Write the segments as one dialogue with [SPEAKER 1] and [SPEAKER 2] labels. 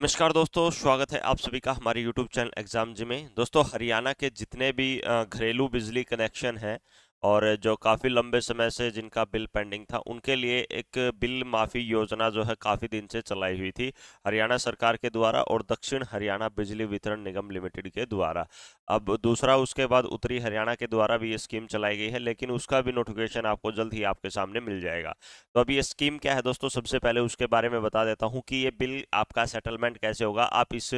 [SPEAKER 1] नमस्कार दोस्तों, स्वागत है आप सभी का हमारे YouTube चैनल एग्जाम जी में। दोस्तों, हरियाणा के जितने भी घरेलू बिजली कनेक्शन हैं और जो काफ़ी लंबे समय से जिनका बिल पेंडिंग था, उनके लिए एक बिल माफ़ी योजना जो है काफ़ी दिन से चलाई हुई थी हरियाणा सरकार के द्वारा और दक्षिण हरियाणा बिजली वितरण निगम लिमिटेड के द्वारा। अब दूसरा उसके बाद उत्तरी हरियाणा के द्वारा भी ये स्कीम चलाई गई है, लेकिन उसका भी नोटिफिकेशन आपको जल्द ही आपके सामने मिल जाएगा। तो अभी ये स्कीम क्या है दोस्तों, सबसे पहले उसके बारे में बता देता हूँ कि ये बिल आपका सेटलमेंट कैसे होगा, आप इस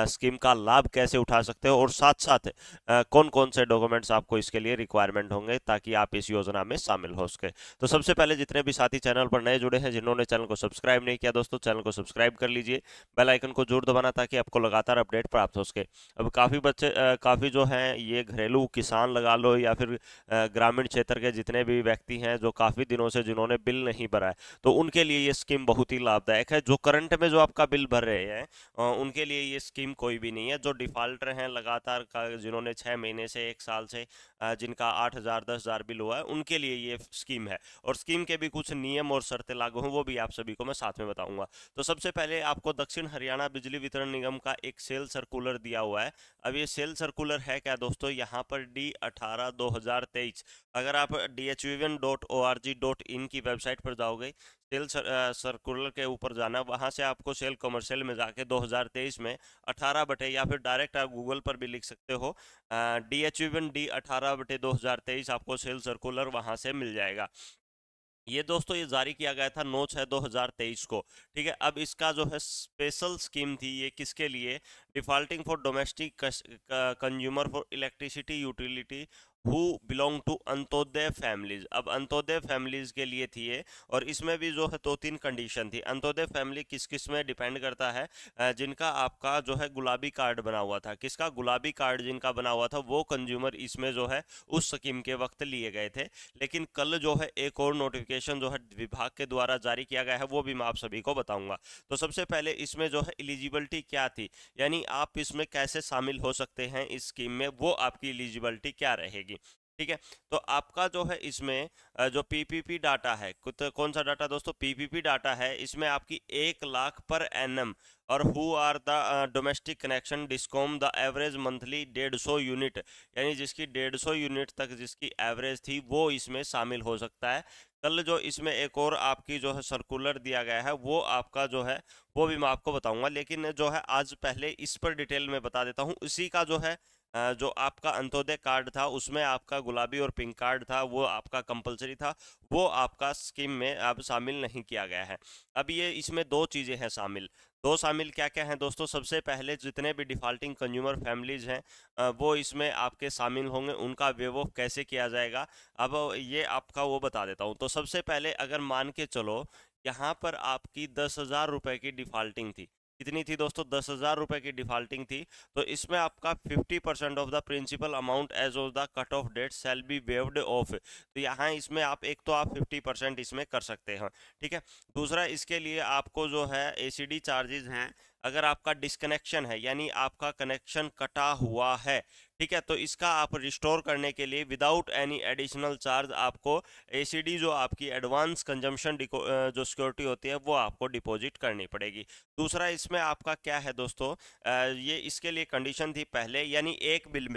[SPEAKER 1] स्कीम का लाभ कैसे उठा सकते हो और साथ साथ कौन कौन से डॉक्यूमेंट्स आपको इसके लिए रिक्वायरमेंट होंगे ताकि आप इस योजना में शामिल हो सके। तो सबसे पहले जितने भी साथी चैनल पर नए जुड़े हैं, जिन्होंने चैनल को सब्सक्राइब नहीं किया दोस्तों, चैनल को सब्सक्राइब कर लीजिए, बेल आइकन को जरूर दबाना ताकि आपको लगातार अपडेट प्राप्त हो सके। अब काफ़ी बच्चे काफ़ी जो हैं ये घरेलू किसान लगा लो या फिर ग्रामीण क्षेत्र के जितने भी व्यक्ति हैं जो काफ़ी दिनों से जिन्होंने बिल नहीं भरा है, तो उनके लिए ये स्कीम बहुत ही लाभदायक है। जो करंट में जो आपका बिल भर रहे हैं उनके लिए ये स्कीम कोई भी नहीं है। जो डिफॉल्टर हैं लगातार का, जिन्होंने 6 महीने से 1 साल से जिनका 8,000 10,000 बिल हुआ है, उनके लिए ये स्कीम है। और स्कीम के भी कुछ नियम और शर्तें लागू हैं, वो भी आप सभी को मैं साथ में बताऊंगा। तो सबसे पहले आपको दक्षिण हरियाणा बिजली वितरण निगम का एक सेल सर्कुलर दिया हुआ है। अब ये सेल सर्कुलर है क्या दोस्तों, यहाँ पर D18/2023, अगर आप dhuvn.org.in की वेबसाइट पर जाओगे, सेल सर्कुलर के ऊपर जाना, वहां से आपको सेल कमर्शियल में जाके 2023 में 18 या फिर डायरेक्ट आप गूगल पर भी लिख सकते हो D18/2023, आपको सेल सर्कुलर वहां से मिल जाएगा। ये दोस्तों ये जारी किया गया था 9/6/2023 को। ठीक है, अब इसका जो है स्पेशल स्कीम थी, ये किसके लिए, defaulting for domestic consumer for electricity utility who belong to Antyodaya families. अब अंत्योदय फैमिलीज के लिए थी ये, और इसमें भी जो है 2-3 कंडीशन थी। अंत्योदय फैमिली किस किस में डिपेंड करता है, जिनका आपका जो है गुलाबी कार्ड बना हुआ था, किसका गुलाबी कार्ड जिनका बना हुआ था वो कंज्यूमर इसमें जो है उस स्कीम के वक्त लिए गए थे। लेकिन कल जो है एक और नोटिफिकेशन जो है विभाग के द्वारा जारी किया गया है, वो भी मैं आप सभी को बताऊंगा। तो सबसे पहले इसमें जो है एलिजिबिलिटी क्या थी, यानी आप इसमें कैसे शामिल हो सकते हैं इस स्कीम में, वो आपकी एलिजिबिलिटी क्या रहेगी। ठीक है, तो आपका जो है इसमें जो पीपीपी डाटा है, कौन सा डाटा दोस्तों, पीपीपी डाटा है, इसमें आपकी 1 लाख पर एनएम, और who are the domestic connection discom the average monthly 150 unit, यानी जिसकी 150 यूनिट तक जिसकी एवरेज थी वो इसमें शामिल हो सकता है। कल जो इसमें एक और आपकी जो है सर्कुलर दिया गया है, वो आपका जो है वो भी मैं आपको बताऊंगा, लेकिन जो है आज पहले इस पर डिटेल में बता देता हूँ। इसी का जो है जो आपका अंत्योदय कार्ड था, उसमें आपका गुलाबी और पिंक कार्ड था, वो आपका कंपलसरी था, वो आपका स्कीम में अब शामिल नहीं किया गया है। अब ये इसमें दो चीज़ें हैं शामिल। दो शामिल क्या क्या हैं दोस्तों, सबसे पहले जितने भी डिफॉल्टिंग कंज्यूमर फैमिलीज हैं वो इसमें आपके शामिल होंगे, उनका वेव ऑफ कैसे किया जाएगा, अब ये आपका वो बता देता हूँ। तो सबसे पहले अगर मान के चलो यहाँ पर आपकी 10,000 रुपए की डिफॉल्टिंग थी, कितनी थी दोस्तों, 10,000 रुपए की डिफॉल्टिंग थी, तो इसमें आपका 50% of the principal amount as of the cut off date shall be waived off. तो यहाँ इसमें आप एक तो आप 50% इसमें कर सकते हैं। ठीक है, दूसरा इसके लिए आपको जो है एसीडी चार्जेस हैं, अगर आपका डिस्कनेक्शन है यानी आपका कनेक्शन कटा हुआ है, ठीक है, तो इसका आप रिस्टोर करने के लिए विदाउट एनी एडिशनल चार्ज आपको एसीडी जो आपकी एडवांस कंजम्पशन जो सिक्योरिटी होती है वो आपको डिपॉजिट करनी पड़ेगी। दूसरा इसमें आपका क्या है दोस्तों, ये इसके लिए कंडीशन थी पहले, यानी एक बिल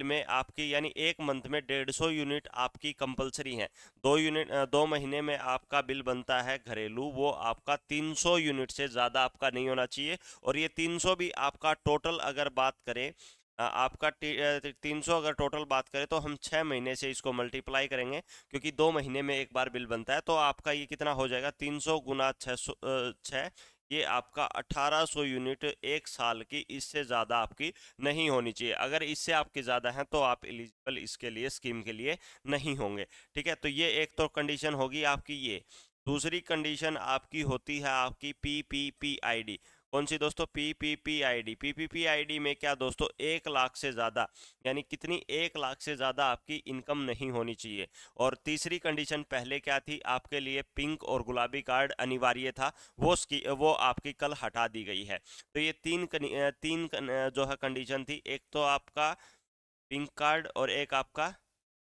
[SPEAKER 1] में आपकी, यानी एक मंथ में 150 यूनिट आपकी कंपलसरी है। 2 यूनिट 2 महीने में आपका बिल बनता है घरेलू, वो आपका 300 यूनिट से ज़्यादा आपका नहीं होना चाहिए। और ये 300 भी आपका टोटल अगर बात करें, आपका 300 अगर टोटल बात करें तो हम 6 महीने से इसको मल्टीप्लाई करेंगे, क्योंकि 2 महीने में एक बार बिल बनता है, तो आपका ये कितना हो जाएगा, 300 गुना 6, ये आपका 1800 यूनिट एक साल की, इससे ज़्यादा आपकी नहीं होनी चाहिए। अगर इससे आपकी ज़्यादा है तो आप एलिजिबल इसके लिए स्कीम के लिए नहीं होंगे। ठीक है, तो ये एक तो कंडीशन होगी आपकी ये। दूसरी कंडीशन आपकी होती है आपकी पीपीपी आईडी। कौन सी दोस्तों, पीपीपी आईडी। पीपीपी आईडी में क्या दोस्तों, 1 लाख से ज़्यादा, यानी कितनी, 1 लाख से ज़्यादा आपकी इनकम नहीं होनी चाहिए। और तीसरी कंडीशन पहले क्या थी, आपके लिए पिंक और गुलाबी कार्ड अनिवार्य था, वो आपकी कल हटा दी गई है। तो ये जो है कंडीशन थी, एक तो आपका पिंक कार्ड और एक आपका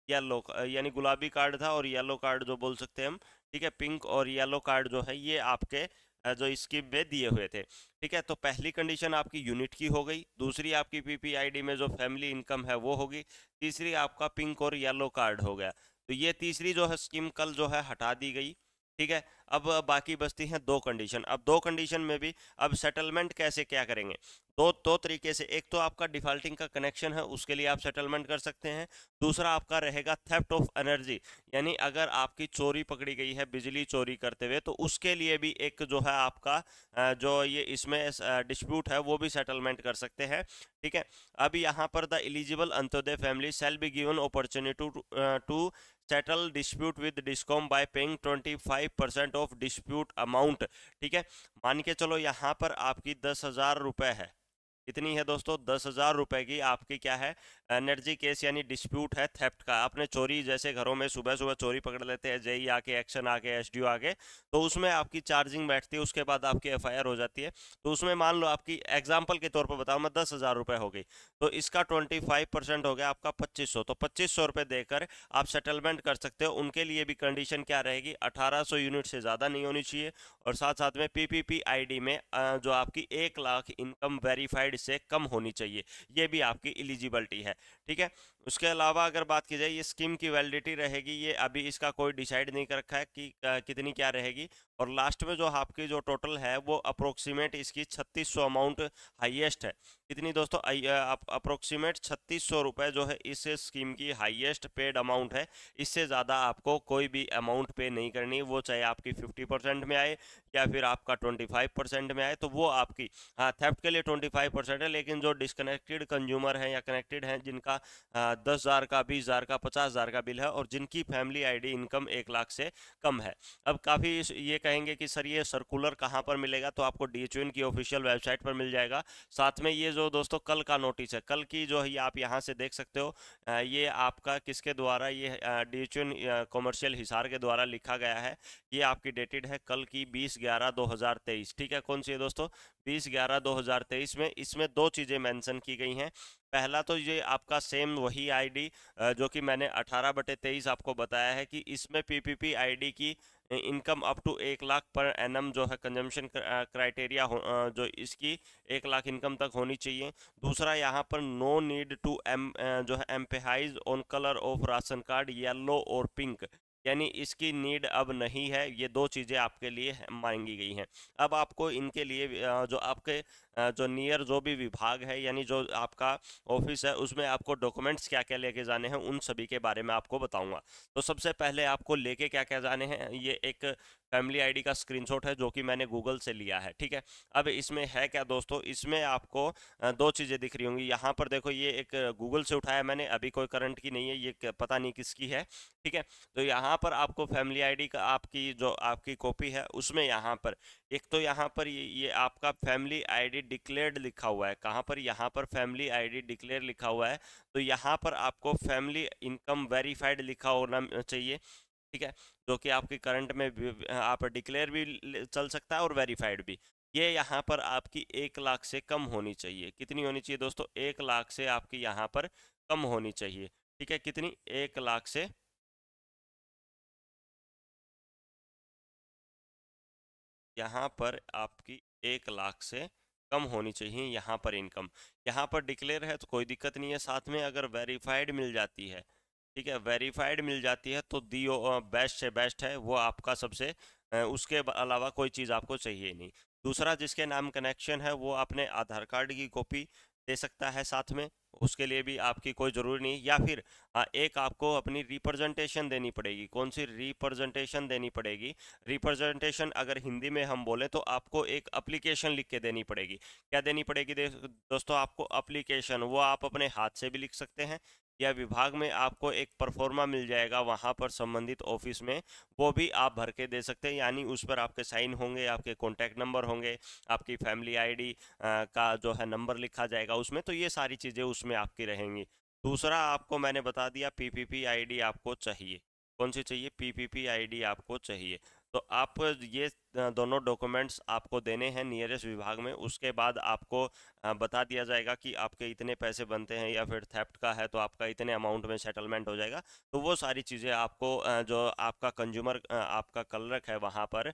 [SPEAKER 1] येलो, यानी गुलाबी कार्ड था और येलो कार्ड जो बोल सकते हैं हम। ठीक है, पिंक और येलो कार्ड जो है ये आपके जो स्कीम में दिए हुए थे। ठीक है, तो पहली कंडीशन आपकी यूनिट की हो गई, दूसरी आपकी पीपीआईडी में जो फैमिली इनकम है वो होगी, तीसरी आपका पिंक और येलो कार्ड हो गया। तो ये तीसरी जो है स्कीम कल जो है हटा दी गई। ठीक है, अब बाकी बचती हैं दो कंडीशन। अब दो कंडीशन में भी अब सेटलमेंट कैसे क्या करेंगे, दो तरीके से। एक तो आपका डिफॉल्टिंग का कनेक्शन है, उसके लिए आप सेटलमेंट कर सकते हैं। दूसरा आपका रहेगा थेफ्ट ऑफ एनर्जी, यानी अगर आपकी चोरी पकड़ी गई है बिजली चोरी करते हुए, तो उसके लिए भी एक जो है आपका जो ये इसमें डिस्प्यूट है वो भी सेटलमेंट कर सकते हैं। ठीक है, अब यहाँ पर the eligible Antyodaya family shall be given opportunity to settle dispute with discom by paying 25% of dispute amount. ठीक है, मान के चलो यहाँ पर आपकी 10,000 रुपए है। कितनी है दोस्तों, 10,000 रुपए की आपकी क्या है, एनर्जी केस यानी डिस्प्यूट है थेफ्ट का। आपने चोरी, जैसे घरों में सुबह सुबह चोरी पकड़ लेते हैं, जेई आके, एक्शन आके, एसडीओ आके, तो उसमें आपकी चार्जिंग बैठती है, उसके बाद आपकी एफआईआर हो जाती है। तो उसमें मान लो आपकी एग्जाम्पल के तौर पर बताऊं मैं, 10,000 रुपए हो गई, तो इसका 25% हो गया आपका 2500। तो 2500 रुपए देकर आप सेटलमेंट कर सकते हो। उनके लिए भी कंडीशन क्या रहेगी, 1800 यूनिट से ज़्यादा नहीं होनी चाहिए, और साथ साथ में पीपीपी आईडी में जो आपकी 1 लाख इनकम वेरीफाइड से कम होनी चाहिए, ये भी आपकी एलिजिबिलिटी है। ठीक है, उसके अलावा अगर बात की जाए, ये स्कीम की वैलिडिटी रहेगी, ये अभी इसका कोई डिसाइड नहीं कर रखा है कि कितनी क्या रहेगी। और लास्ट में जो आपकी जो टोटल है वो अप्रोक्सीमेट इसकी 3600 अमाउंट हाईएस्ट है। कितनी दोस्तों, अप्रोक्सीमेट 3600 रुपये जो है इस स्कीम की हाईएस्ट पेड अमाउंट है। इससे ज़्यादा आपको कोई भी अमाउंट पे नहीं करनी, वो चाहे आपकी 50% में आए या फिर आपका 25% में आए, तो वो आपकी, हाँ थेफ्ट के लिए 25% है, लेकिन जो डिस्कनेक्टेड कंज्यूमर हैं या कनेक्टेड हैं जिनका 10,000 का, 20,000 का, 50,000 का बिल है, और जिनकी फैमिली आईडी इनकम 1 लाख से कम है। अब काफ़ी ये कहेंगे कि सर ये सर्कुलर कहाँ पर मिलेगा, तो आपको डीएचयूएन की ऑफिशियल वेबसाइट पर मिल जाएगा। साथ में ये जो दोस्तों कल का नोटिस है, कल की जो है आप यहाँ से देख सकते हो, ये आपका किसके द्वारा, ये डीएचयूएन कॉमर्शियल हिसार के द्वारा लिखा गया है। ये आपकी डेटेड है कल की 20/11/2023। ठीक है, कौन सी है दोस्तों, 20/11/2023 में। इसमें दो चीज़ें मेंशन की गई हैं। पहला तो ये आपका सेम वही आईडी जो कि मैंने 18/23 आपको बताया है कि इसमें पीपीपी आईडी की income up to 1 lakh per annum जो है कंजम्पशन क्राइटेरिया जो इसकी 1 लाख इनकम तक होनी चाहिए। दूसरा यहाँ पर नो नीड टू जो है emphasize on colour of ration card yellow और पिंक, यानी इसकी नीड अब नहीं है। ये दो चीज़ें आपके लिए मांगी गई हैं। अब आपको इनके लिए जो आपके जो नियर जो भी विभाग है, यानी जो आपका ऑफिस है, उसमें आपको डॉक्यूमेंट्स क्या क्या लेके जाने हैं, उन सभी के बारे में आपको बताऊंगा। तो सबसे पहले आपको लेके क्या क्या जाने हैं, ये एक फैमिली आईडी का स्क्रीनशॉट है जो कि मैंने गूगल से लिया है। ठीक है, अब इसमें है क्या दोस्तों, इसमें आपको दो चीज़ें दिख रही होंगी। यहाँ पर देखो, ये एक गूगल से उठाया मैंने, अभी कोई करंट की नहीं है, ये पता नहीं किसकी है। ठीक है, तो यहाँ पर आपको फैमिली आईडी का आपकी जो आपकी कॉपी है उसमें यहाँ पर एक तो यहाँ पर ये आपका फैमिली आईडी डिक्लेयर्ड लिखा हुआ है। कहाँ पर, यहाँ पर फैमिली आईडी डिक्लेयर लिखा हुआ है, तो यहाँ पर आपको फैमिली इनकम वेरीफाइड लिखा होना चाहिए। ठीक है, जो कि आपके करंट में आप डिक्लेयर भी चल सकता है और वेरीफाइड भी। ये यहाँ पर आपकी 1 लाख से कम होनी चाहिए। कितनी होनी चाहिए दोस्तों, 1 लाख से आपकी यहाँ पर कम होनी चाहिए। ठीक है, कितनी, 1 लाख से, यहाँ पर आपकी 1 लाख से कम होनी चाहिए यहाँ पर इनकम। यहाँ पर डिक्लेयर है तो कोई दिक्कत नहीं है, साथ में अगर वेरीफाइड मिल जाती है, ठीक है, वेरीफाइड मिल जाती है तो दी बेस्ट से बेस्ट है, वो आपका सबसे उसके अलावा कोई चीज़ आपको चाहिए नहीं। दूसरा, जिसके नाम कनेक्शन है वो अपने आधार कार्ड की कॉपी दे सकता है साथ में, उसके लिए भी आपकी कोई ज़रूरी नहीं। या फिर एक आपको अपनी रिप्रेजेंटेशन देनी पड़ेगी। कौन सी रिप्रेजेंटेशन देनी पड़ेगी, रिप्रेजेंटेशन अगर हिंदी में हम बोले तो आपको एक एप्लीकेशन लिख के देनी पड़ेगी। क्या देनी पड़ेगी दोस्तों, आपको एप्लीकेशन, वो आप अपने हाथ से भी लिख सकते हैं, या विभाग में आपको एक परफॉर्मा मिल जाएगा वहाँ पर संबंधित ऑफिस में, वो भी आप भर के दे सकते हैं। यानी उस पर आपके साइन होंगे, आपके कॉन्टैक्ट नंबर होंगे, आपकी फैमिली आईडी का जो है नंबर लिखा जाएगा उसमें, तो ये सारी चीज़ें उसमें आपकी रहेंगी। दूसरा आपको मैंने बता दिया, पीपीपी आईडी आपको चाहिए। कौन सी चाहिए, पीपीपी आईडी आपको चाहिए। तो आप ये दोनों डॉक्यूमेंट्स आपको देने हैं नियरेस्ट विभाग में। उसके बाद आपको बता दिया जाएगा कि आपके इतने पैसे बनते हैं, या फिर थेफ्ट का है तो आपका इतने अमाउंट में सेटलमेंट हो जाएगा। तो वो सारी चीज़ें आपको जो आपका कंज्यूमर आपका क्लर्क है वहाँ पर,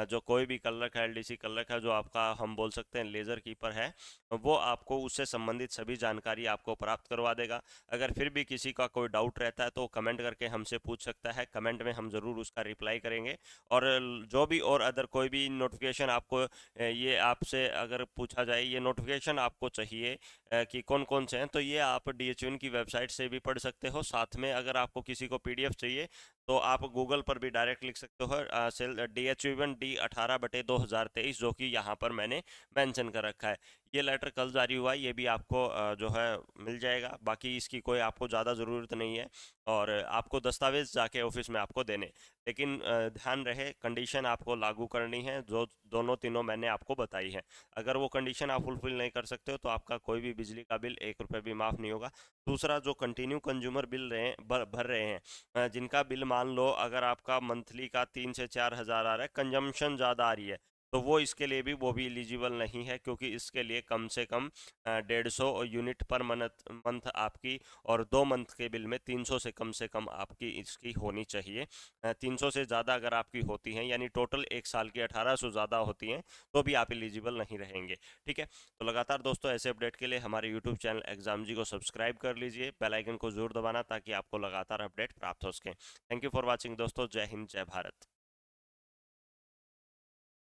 [SPEAKER 1] जो कोई भी क्लर्क है, एलडीसी क्लर्क है, जो आपका हम बोल सकते हैं लेज़र कीपर है, वो आपको उससे संबंधित सभी जानकारी आपको प्राप्त करवा देगा। अगर फिर भी किसी का कोई डाउट रहता है तो कमेंट करके हमसे पूछ सकता है, कमेंट में हम ज़रूर उसका रिप्लाई करेंगे। और जो भी और अदर कोई भी नोटिफिकेशन आपको ये आपसे अगर पूछा जाए, ये नोटिफिकेशन आपको चाहिए कि कौन कौन से हैं, तो ये आप DHUN की वेबसाइट से भी पढ़ सकते हो। साथ में अगर आपको किसी को PDF चाहिए तो आप गूगल पर भी डायरेक्ट लिख सकते हो सेल DHUN D18/2023, जो कि यहाँ पर मैंने मेंशन कर रखा है। ये लेटर कल जारी हुआ है, ये भी आपको जो है मिल जाएगा। बाकी इसकी कोई आपको ज़्यादा ज़रूरत नहीं है, और आपको दस्तावेज जाके ऑफिस में आपको देने। लेकिन ध्यान रहे, कंडीशन आपको लागू करनी है जो दोनों तीनों मैंने आपको बताई है। अगर वो कंडीशन आप फुलफिल नहीं कर सकते हो तो आपका कोई भी बिजली का बिल 1 रुपये भी माफ़ नहीं होगा। दूसरा, जो कंटिन्यू कंज्यूमर बिल भर रहे हैं, जिनका बिल मान लो अगर आपका मंथली का 3 से 4 हज़ार आ रहा है, कंजम्पशन ज़्यादा आ रही है, तो वो इसके लिए भी वो भी एलिजिबल नहीं है, क्योंकि इसके लिए कम से कम 150 यूनिट पर मंथ आपकी, और 2 मंथ के बिल में 300 से कम आपकी इसकी होनी चाहिए। 300 से ज़्यादा अगर आपकी होती हैं, यानी टोटल 1 साल की 1800 ज़्यादा होती हैं, तो भी आप एलिजिबल नहीं रहेंगे। ठीक है, तो लगातार दोस्तों ऐसे अपडेट के लिए हमारे यूट्यूब चैनल एग्जाम जी को सब्सक्राइब कर लीजिए, बेल आइकन को जरूर दबाना ताकि आपको लगातार अपडेट प्राप्त हो सके। थैंक यू फॉर वॉचिंग दोस्तों। जय हिंद, जय भारत।